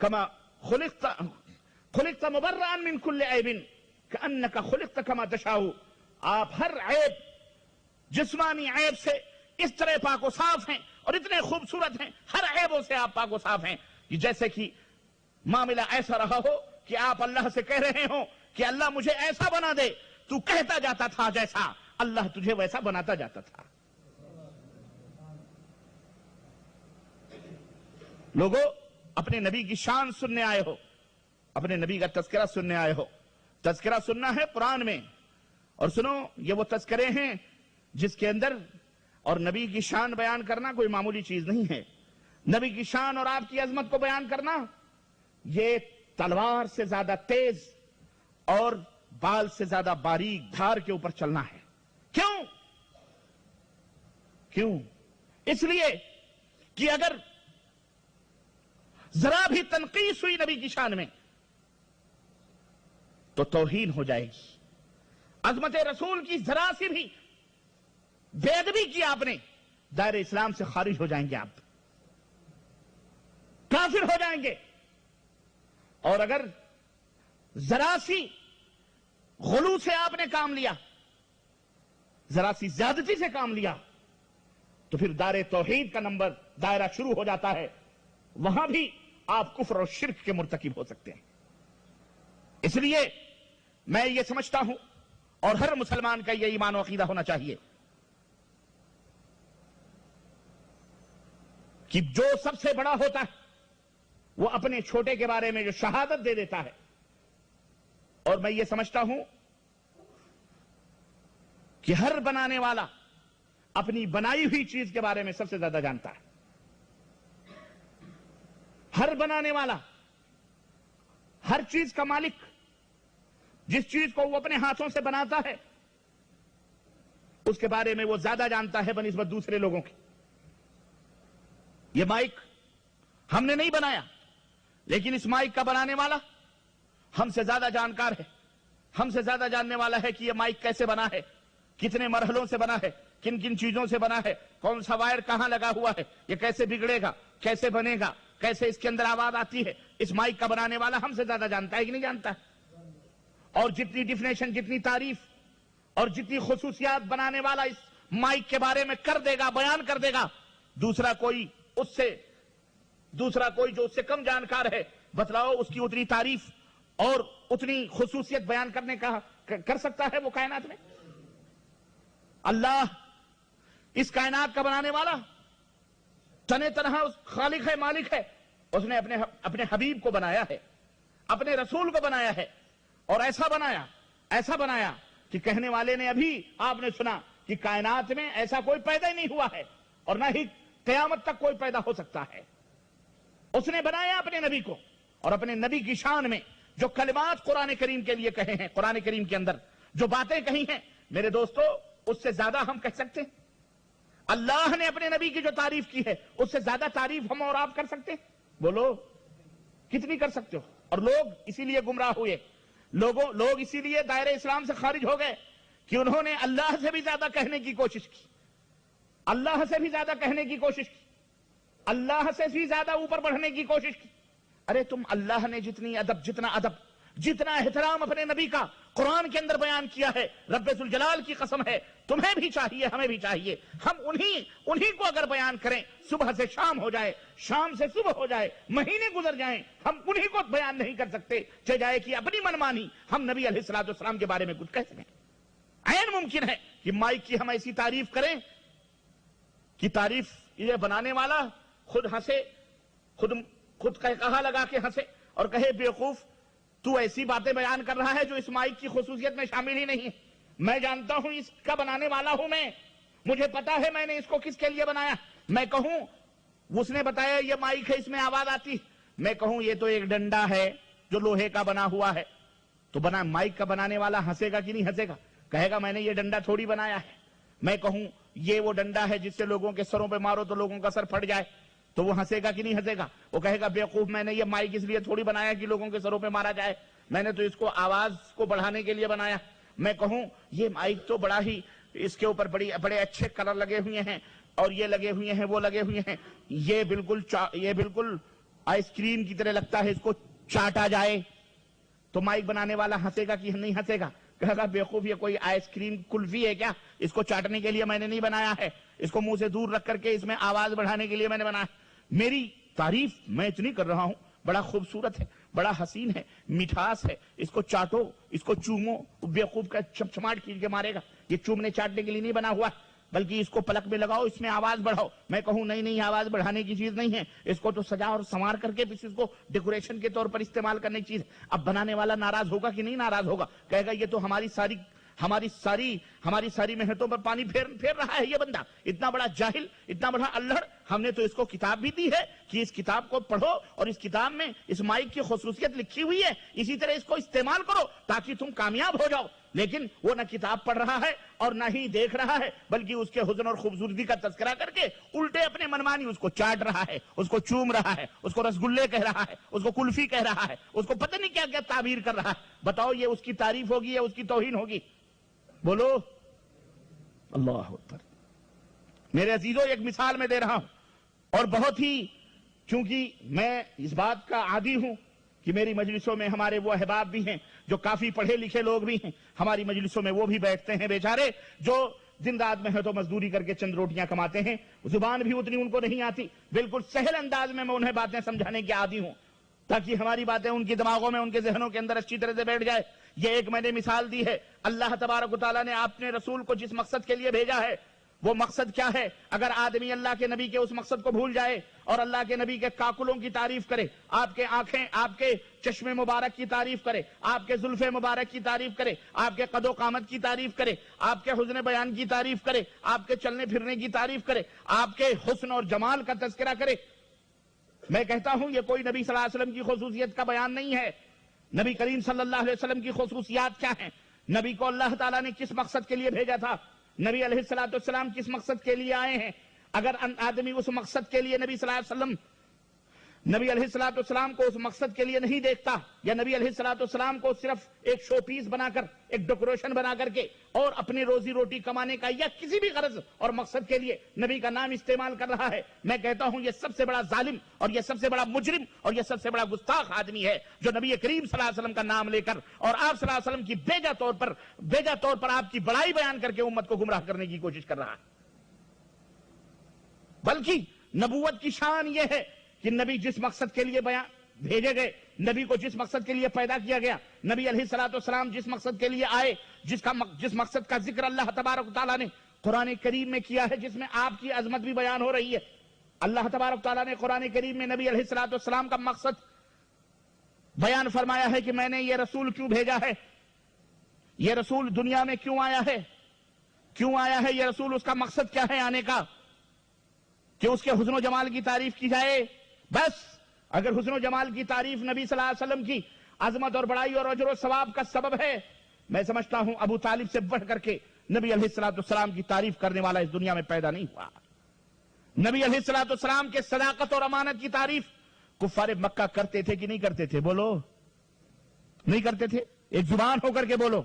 کما خلقت مبرئا من کل عیب کأنک خلقت کما تشاء، آپ ہر عیب، جسمانی عیب سے اس طرح پاک و صاف ہیں اور اتنے خوبصورت ہیں، ہر عیبوں سے آپ پاک و صاف ہیں کہ جیسے کہ معاملہ ایسا رہا ہو کہ آپ اللہ سے کہہ رہے ہوں کہ اللہ مجھے ایسا بنا دے، تو کہتا جاتا تھا جیسا، اللہ تجھے ویسا بناتا جاتا تھا۔ لوگوں، اپنے نبی کی شان سننے آئے ہو، اپنے نبی کا تذکرہ سننے آئے ہو۔ تذکرہ سننا ہے قرآن میں، اور سنو، یہ وہ تذکرے ہیں جس کے اندر، اور نبی کی شان بیان کرنا کوئی معمولی چیز نہیں ہے۔ نبی کی شان اور آپ کی عظمت کو بیان کرنا، یہ تلوار سے زیادہ تیز اور بال سے زیادہ باریک دھار کے اوپر چلنا ہے۔ کیوں؟ اس لیے کہ اگر ذرا بھی تنقیص ہوئی نبی کی شان میں تو توہین ہو جائے گی۔ عظمت رسول کی ذرا سی بھی بے ادبی کی آپ نے، دائرہ اسلام سے خارج ہو جائیں گے، آپ کافر ہو جائیں گے۔ اور اگر ذرا سی غلو سے آپ نے کام لیا، ذرا سی زیادتی سے کام لیا، تو پھر دائرہ توحید کا نمبر دائرہ شروع ہو جاتا ہے، وہاں بھی آپ کفر اور شرک کے مرتکب ہو سکتے ہیں۔ اس لیے میں یہ سمجھتا ہوں، اور ہر مسلمان کا یہ ایمان و عقیدہ ہونا چاہیے کہ جو سب سے بڑا ہوتا ہے وہ اپنے چھوٹے کے بارے میں جو شہادت دے دیتا ہے، اور میں یہ سمجھتا ہوں کہ ہر بنانے والا اپنی بنائی ہوئی چیز کے بارے میں سب سے زیادہ جانتا ہے۔ ہر بنانے والا، ہر چیز کا مالک، جس چیز کو وہ اپنے ہاتھوں سے بناتا ہے اس کے بارے میں وہ زیادہ جانتا ہے بنسبت دوسرے لوگوں کی۔ یہ مائک ہم نے نہیں بنایا، لیکن اس مائک کا بنانے والا ہم سے زیادہ جانکار ہے، ہم سے زیادہ جاننے والا ہے کہ یہ مائک کیسے بنا ہے، کتنے مرحلوں سے بنا ہے، کن کن چیزوں سے بنا ہے، کون سا وائر کہاں لگا ہوا ہے، یہ کیسے بگڑے گا، کیسے بنے گا، کیسے اس کے اندر آواز آتی ہے۔ اس مائک کا بنانے والا ہم سے زیادہ جانتا ہے کہ نہیں جانتا ہے؟ اور جتنی ڈیفینیشن، جتنی تعریف اور جتنی خصوصیات بنانے والا اس مائک کے بارے میں کر دے گا، بیان کر دے گا، دوسرا کوئی جو اس سے کم جانکار ہے، بتلاؤ اس کی اتنی تعریف اور اتنی خصوصیت بیان کرنے کا کر سکتا ہے وہ کائنات میں؟ اللہ اس کائنات کا بنانے والا تنہا اس خالق ہے، مالک ہے۔ اس نے اپنے حبیب کو بنایا ہے، اپنے رسول کو بنایا ہے، اور ایسا بنایا کہ کہنے والے نے ابھی آپ نے سنا کہ کائنات میں ایسا کوئی پیدا ہی نہیں ہوا ہے، اور نہ ہی قیامت تک کوئی پیدا ہو سکتا ہے۔ اس نے بنایا اپنے نبی کو، اور اپنے نبی کی شان میں جو کلمات قرآن کریم کے لیے کہے ہیں، قرآن کریم کے اندر جو باتیں کہی ہیں، میرے دوستو، اس سے زیادہ ہم کہہ سکتے ہیں؟ اللہ نے اپنے نبی کی جو تعریف کی ہے، اس سے زیادہ تعریف ہم اور آپ کر سکتے ہیں؟ بولو، کتنی کر سکتے ہو؟ اور لوگ اسی لیے گمراہ ہوئے، لوگ اسی لیے دائرہ اسلام سے خارج ہو گئے کہ انہوں نے اللہ سے بھی زیادہ کہنے کی کوشش کی، اللہ سے بھی زیادہ کہنے کی کوشش کی، اللہ سے بھی زیادہ اوپر بڑھنے کی کوشش کی۔ ارے تم، اللہ نے جتنا احترام اپنے نبی کا قرآن کے اندر بیان کیا ہے، رب ذوالجلال کی قسم ہے، تمہیں بھی چاہیے، ہمیں بھی چاہیے، ہم انہی کو اگر بیان کریں، صبح سے شام ہو جائے، شام سے صبح ہو جائے، مہینے گزر جائیں، ہم انہی کو بیان نہیں کر سکتے، چاہے جائے کہ اپنی منمانی ہم نبی علیہ الصلوۃ والسلام کے بارے میں کچھ کہہ سکیں۔ عین ممکن ہے کہ مائک کی ہم ایسی تعریف کریں کہ تعریف یہ بنانے والا خود ہنسے، خود کہا لگا کے ہنسے اور کہے بیوقوف، تو ایسی باتیں بیان کر رہا ہے جو اس مائک کی خصوصیت میں شامل ہی نہیں ہے۔ میں جانتا ہوں اس کا بنانے والا ہوں، مجھے پتا ہے میں نے اس کو کس کے لیے بنایا۔ میں کہوں اس نے بتایا یہ مائک ہے، اس میں آواز آتی، میں کہوں یہ تو ایک ڈنڈا ہے جو لوہے کا بنا ہوا ہے، تو مائک کا بنانے والا ہنسے گا کہ نہیں ہنسے گا؟ کہے گا میں نے یہ ڈنڈا تھوڑی بنایا ہے۔ میں کہوں یہ وہ ڈنڈا ہے جس سے لوگوں کے سروں پہ مارو تو لوگوں کا سر پھٹ جائے، تو وہ ہنسے گا کہ نہیں ہنسے گا؟ وہ کہے گا بیوقوف، میں نے یہ مائک اس لیے تھوڑی بنایا کہ لوگوں کے سروں پہ مارا جائے، میں نے تو اس کو آواز کو بڑھانے کے لیے بنایا۔ میں کہوں یہ مائک تو بڑا ہی، اس کے اوپر بڑے اچھے کلر لگے ہوئے ہیں، اور یہ لگے ہوئے ہیں، وہ لگے ہوئے ہیں، یہ بالکل آئس کریم کی طرح لگتا ہے، اس کو چاٹا جائے تو مائک بنانے والا ہنسے گا کہ نہیں ہنسے گا؟ کہے گا بیوقوف یہ کوئی آئس کریم کلفی ہے کیا؟ اس کو چاٹنے کے لیے میں نے نہیں بنایا ہے، اس کو منہ سے دور رکھ کر کے اس میں آواز بڑھانے کے لیے میں نے بنایا ہے۔ میری تعریف میں اتنی کر رہا ہوں، بڑا خوبصورت ہے، بڑا حسین ہے، مٹھاس ہے، اس کو چاٹو، اس کو چومو، بیوقوف کا چمچماٹ کھینچ کے مارے گا۔ یہ چومنے چاٹنے کے لیے نہیں بنا ہوا، بلکہ اس کو پلک میں لگاؤ، اس میں آواز بڑھاؤ۔ میں کہوں نہیں آواز بڑھانے کی چیز نہیں ہے، اس کو تو سجا اور سنوار کر کے اس کو ڈیکوریشن کے طور پر استعمال کرنے کی چیز۔ اب بنانے والا ناراض ہوگا کہ نہیں ناراض ہوگا؟ کہے گا یہ تو ہماری ساری محنتوں پر پانی پھیر رہا ہے یہ بندہ، اتنا بڑا جاہل، اتنا بڑا اللڑ۔ ہم نے تو اس کو کتاب بھی دی ہے کہ اس کتاب کو پڑھو، اور اس کتاب میں اس مائک کی خصوصیت لکھی ہوئی ہے، اسی طرح اس کو استعمال کرو تاکہ تم کامیاب ہو جاؤ۔ لیکن وہ نہ کتاب پڑھ رہا ہے اور نہ ہی دیکھ رہا ہے، بلکہ اس کے حسن اور خوبصورتی کا تذکرہ کر کے الٹے اپنے منمانی اس کو چاٹ رہا ہے، اس کو چوم رہا ہے، اس کو رسگلے کہہ رہا ہے، اس کو کلفی کہہ رہا ہے، اس کو پتہ نہیں کیا کیا تعبیر کر رہا ہے۔ بتاؤ یہ اس کی تعریف ہوگی یا اس کی توہین ہوگی؟ بولو اللہ اکبر۔ میرے عزیزوں ایک مثال میں دے رہا ہوں، اور بہت ہی، چونکہ میں اس بات کا عادی ہوں کہ میری مجلسوں میں ہمارے وہ احباب بھی ہیں جو کافی پڑھے لکھے لوگ بھی ہیں، ہماری مجلسوں میں وہ بھی بیٹھتے ہیں بیچارے جو دن رات محنت و مزدوری کر کے چند روٹیاں کماتے ہیں، زبان بھی اتنی ان کو نہیں آتی، بالکل سہل انداز میں انہیں باتیں سمجھانے کی عادی ہوں تاکہ ہماری باتیں ان کی دماغوں میں، ان کے ذہنوں کے اندر اچھی طرح سے بیٹھ جائے۔ یہ ایک میں نے مثال دی ہے، اللہ تبارک و تعالیٰ نے اپنے رسول کو جس مقصد کے لیے بھیجا ہے وہ مقصد کیا ہے؟ اگر آدمی اللہ کے نبی کے اس مقصد کو بھول جائے اور اللہ کے نبی کے کاکلوں کی تعریف کرے، آپ کے آنکھیں، آپ کے چشم مبارک کی تعریف کرے، آپ کے زلف مبارک کی تعریف کرے، آپ کے قد و قامت کی تعریف کرے، آپ کے حسن بیان کی تعریف کرے، آپ کے چلنے پھرنے کی تعریف کرے، آپ کے حسن اور جمال کا تذکرہ کرے، میں کہتا ہوں یہ کوئی نبی صلی اللہ علیہ وسلم کی خصوصیت کا بیان نہیں ہے۔ نبی کریم صلی اللہ علیہ وسلم کی خصوصیات کیا ہیں؟ نبی کو اللہ تعالیٰ نے کس مقصد کے لیے بھیجا تھا؟ نبی علیہ السلام کس مقصد کے لیے آئے ہیں؟ اگر آدمی اس مقصد کے لیے نبی صلی اللہ علیہ وسلم نبی علیہ السلام کو اس مقصد کے لیے نہیں دیکھتا، یا نبی علیہ السلام کو صرف ایک شو پیس بنا کر، ایک ڈیکوریشن بنا کر کے اور اپنی روزی روٹی کمانے کا یا کسی بھی غرض اور مقصد کے لیے نبی کا نام استعمال کر رہا ہے، میں کہتا ہوں یہ سب سے بڑا ظالم اور یہ سب سے بڑا مجرم اور یہ سب سے بڑا گستاخ آدمی ہے جو نبی کریم صلی اللہ علیہ وسلم کا نام لے کر اور آپ صلی اللہ علیہ وسلم کی بیجا طور پر آپ کی بڑائی بیان کر کے امت کو گمراہ کرنے کی کوشش کر رہا ہے۔ بلکہ نبوت کی شان یہ ہے کہ نبی جس مقصد کے لیے بھیجے گئے، نبی کو جس مقصد کے لیے پیدا کیا گیا، نبی علیہ السلام جس مقصد کے لیے آئے، جس مقصد کا ذکر اللہ تبارک و تعالیٰ نے قرآن کریم میں کیا ہے، جس میں آپ کی عظمت بھی بیان ہو رہی ہے۔ اللہ تبارک و تعالیٰ نے قرآن کریم میں نبی علیہ السلام کا مقصد بیان فرمایا ہے کہ میں نے یہ رسول کیوں بھیجا ہے، یہ رسول دنیا میں کیوں آیا ہے، یہ رسول، اس کا مقصد کیا ہے آنے کا، کہ اس کے حسن و جمال کی تعریف کی جائے۔ بس اگر حسن و جمال کی تعریف نبی صلی اللہ علیہ وسلم کی عظمت اور بڑائی اور اجر و ثواب کا سبب ہے، میں سمجھتا ہوں ابو طالب سے بڑھ کر کے نبی علیہ السلام کی تعریف کرنے والا اس دنیا میں پیدا نہیں ہوا۔ نبی علیہ السلام کے صداقت اور امانت کی تعریف کفار مکہ کرتے تھے کہ نہیں کرتے تھے؟ بولو، نہیں کرتے تھے؟ ایک زبان ہو کر کے بولو۔